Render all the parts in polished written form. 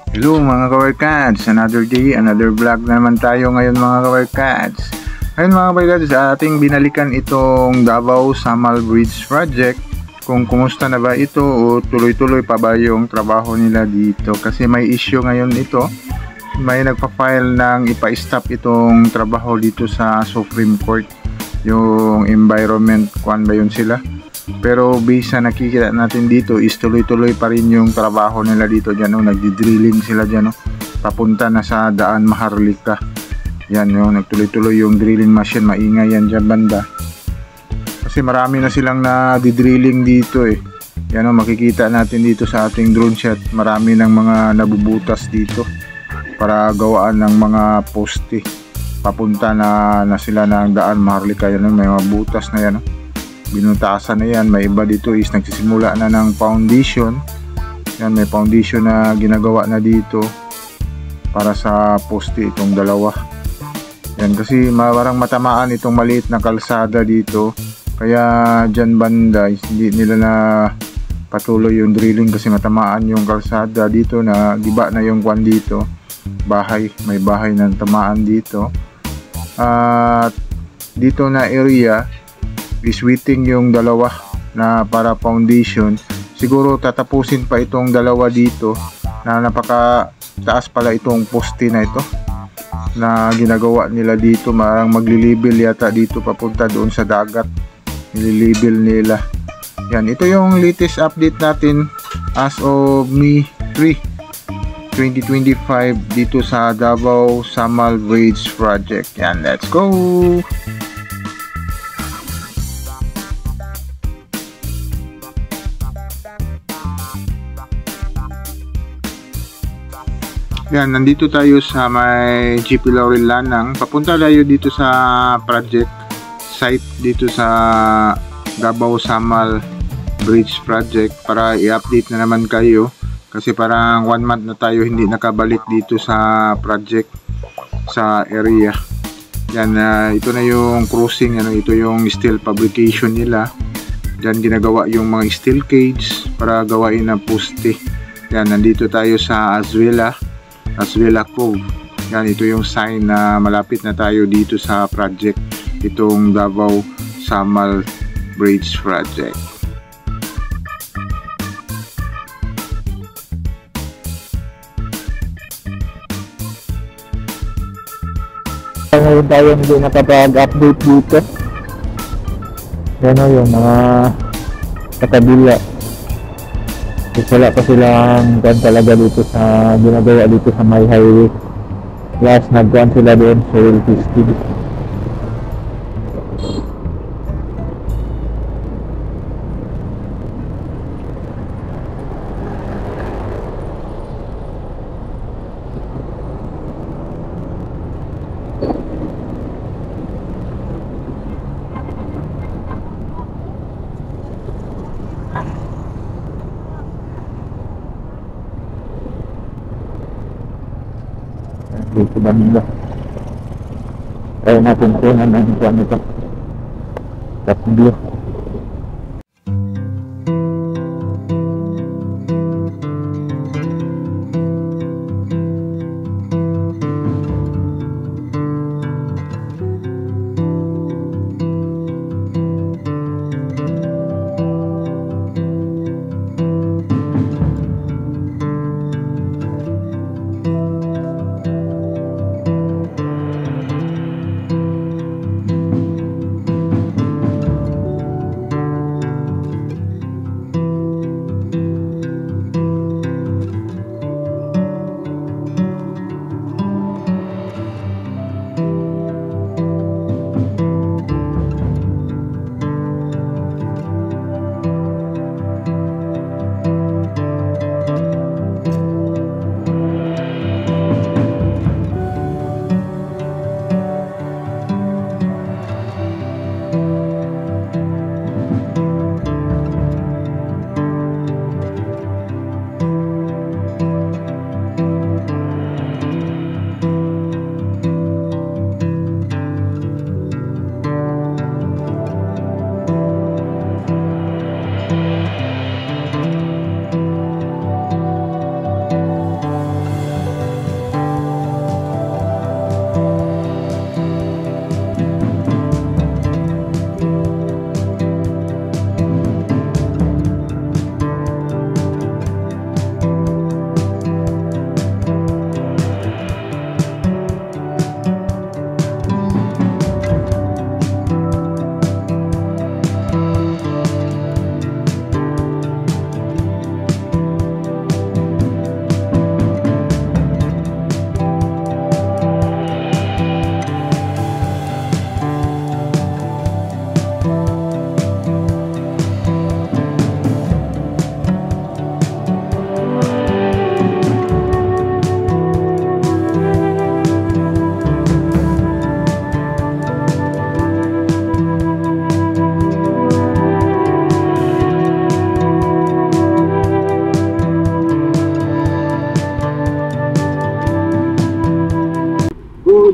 Hello mga kawarkads, another day, another vlog na naman tayo ngayon mga kawarkads. Ngayon mga kawarkads, ating binalikan itong Davao Samal Bridge Project. Kung kumusta na ba ito o tuloy-tuloy pa ba yung trabaho nila dito. Kasi may issue ngayon ito. May nagpa-file ng ipa-stop itong trabaho dito sa Supreme Court. Yung environment, kuan ba yun sila? Pero based sa nakikita natin dito is tuloy-tuloy pa rin yung trabaho nila dito dyan, no? Nagdi-drilling sila dyan, no? Papunta na sa daan Maharlika. Yan, no? Nagtuloy-tuloy yung drilling machine, maingay yan dyan banda kasi marami na silang na-drilling dito yan, no? Makikita natin dito sa ating drone shot, marami ng mga nabubutas dito para gawaan ng mga poste papunta na sila ng daan Maharlika. Yan, no? May mga butas na yan, no? Binutasan na yan. May iba dito is nagsisimula na ng foundation. Yan, may foundation na ginagawa na dito para sa poste itong dalawa. Yan, kasi parang matamaan itong maliit na kalsada dito, kaya dyan banda hindi nila na patuloy yung drilling kasi matamaan yung kalsada dito, na giba na yung kwan dito, bahay, may bahay na tamaan dito. At dito na area is waiting yung dalawa na para foundation. Siguro tatapusin pa itong dalawa dito, na napaka taas pala itong poste na ito na ginagawa nila dito. Marang maglilibel yata dito papunta doon sa dagat, nililibel nila. Yan, ito yung latest update natin as of May 3, 2025 dito sa Davao Samal Bridge Project. Yan, let's go! Yan, nandito tayo sa may GP Laurel Lanang. Papunta tayo dito sa project site dito sa Davao Samal Bridge Project para i-update na naman kayo. Kasi parang 1 month na tayo hindi nakabalik dito sa project sa area. Yan, ito na yung crossing, ano, ito yung steel fabrication nila. Diyan ginagawa yung mga steel cage para gawain ng poste. Yan, nandito tayo sa Azuela Cove. Yan, ito yung sign na malapit na tayo dito sa project, itong Davao Samal Bridge Project. Ngayon tayo hindi nakapag-update dito. Yan o, yung mga katabila. Wala pa silang kuhan talaga dito sa ginagawa dito sa may highway. Last nagkuhan sila doon sa soil testing. Dito ba nila? Kaya natin kunan ang kuhan ito. Tatlo.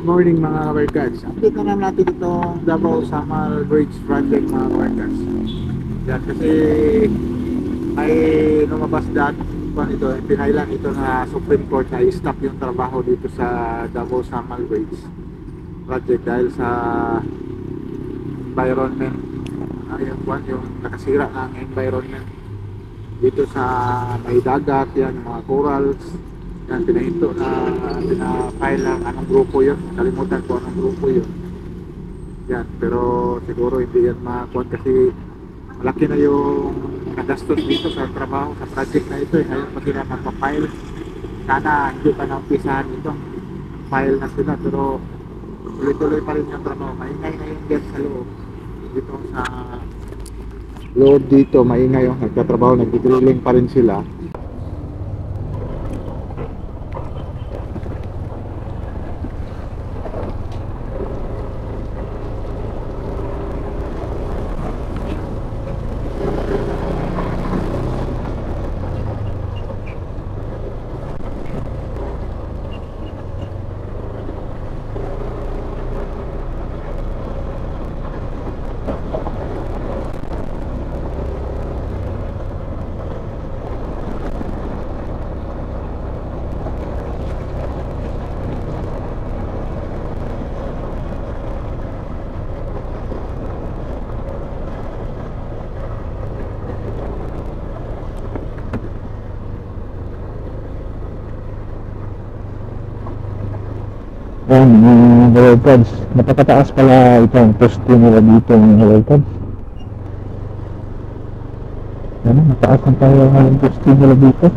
Good morning mga kabarkads. Update na naman natin itong Davao Samal Bridge Project mga kabarkads. Yan kasi may lumabas dati ito, pinailan ito na Supreme Court na i-stop yung trabaho dito sa Davao Samal Bridge Project dahil sa environment, yung nakasira ng environment dito sa may dagat, yan mga corals. Yan, pinahinto na pinafile ng anong grupo yun, kalimutan ko anong grupo yun. Yan, pero siguro hindi yan makuha kasi malaki na yung nagastos dito sa trabaho, sa project na ito ngayon pa sila magpa-file. Sana hindi pa na-umpisahan ito, file na sila, pero tuloy-tuloy pa rin yung trabaho. Maingay na yung guest sa loob dito sa loob dito, maingay yung nagtatrabaho, nag-drilling pa rin sila. Mga kabarkads, napakataas pala itong poste nila dito mga kabarkads. Ano, mataas ang tayo ng poste nila dito.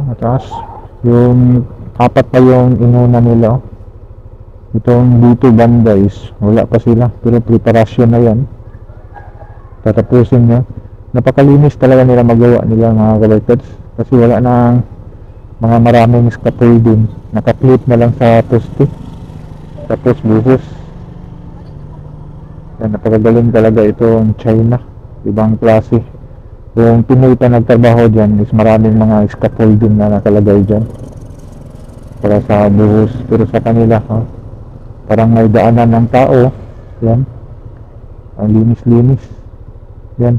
Mataas. Yung apat pa yung inuna nila. Itong dito banda is wala pa sila, pero preparasyon na yan. Tatapusin niya. Napakalinis talaga nila magawa nila mga kabarkads kasi wala nang mga maraming scaffolding. Naka-clip na lang sa poste, tapos buhos. Yan, napakagaling talaga itong China, ibang klase. Yung Pinoy pa nagtrabaho dyan is maraming mga scaffolding na nakalagay dyan para sa buhos, pero sa kanila parang may daanan ng tao. Yan, ang linis-linis yan.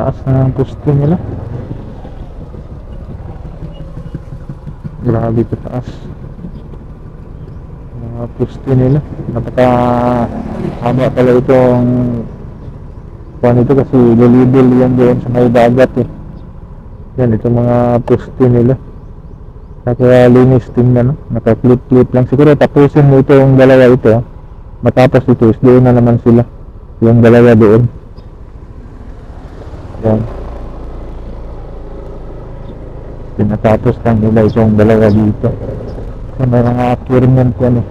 taas na ng poste nila. Grabe ka taas mga poste nila. Napaka haba pala itong kuhan ito kasi lulibol yan doon sa may dagat eh. Yan itong mga poste nila. Kaya linis tingnan, no? Naka-clip lang. Siguro tapusin mo itong dalawa ito. Matapos ito is doon na naman sila. Yung dalawa doon. Yan. Pinatapos lang nila itong dalawa dito. So may mga acquirement yan eh.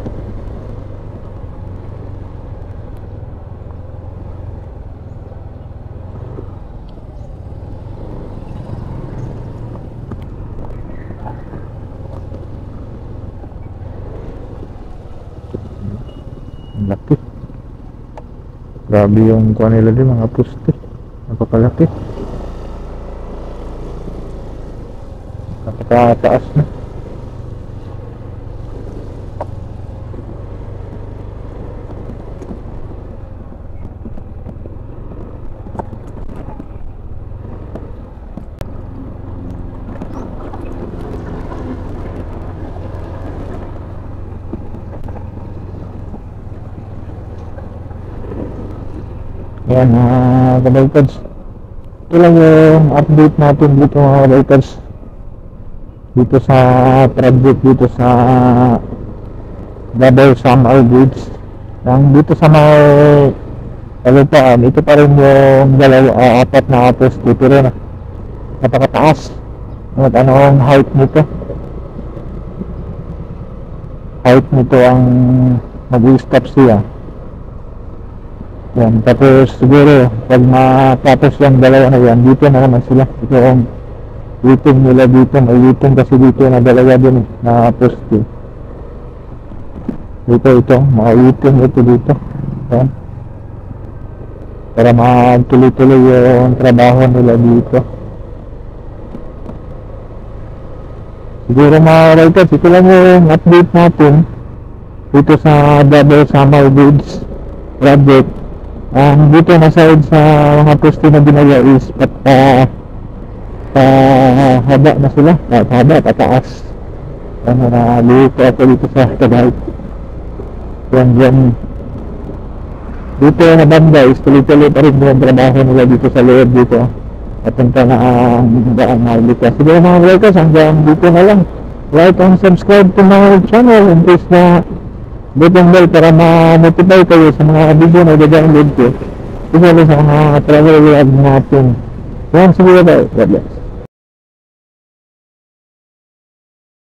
Laki. Grabe yung kuha nila din, mga poste. Napakalaki. Napakataas na. Yan mga kabalkads, ito lang yung update natin dito mga kabalkads dito sa project dito sa Double Samal Bridge. Ang dito sa may kalupaan, ito pa rin yung apat na poste pero napakataas. At anong height nito ang mag-stop siya. Yan, tapos siguro pag matapos yung dalawa na yan, dito na naman sila. Ito ang waiting nila dito, may waiting kasi dito na dalawa din na poste. Ito, mga waiting ito dito. Yan. Para magtuloy-tuloy yung trabaho nila dito. Siguro mga riders, ito lang yung update natin dito sa Double Samal Bridge project. Dito na side sa mga poste na ginaya is haba na sila, haba, pataas. Dito ako dito sa kabahit. Yan. Dito na banda is tuloy-tuloy pa rin yung trabaho nila dito sa loob dito. At punta na ang daan na dito. Siguro mga vloggers, hanggang dito na lang. Like and subscribe to my channel in case na button bell para ma-notify kayo sa mga video na i-download ko. Isa sa mga travel vlog natin. Yan, siguro ba? God bless.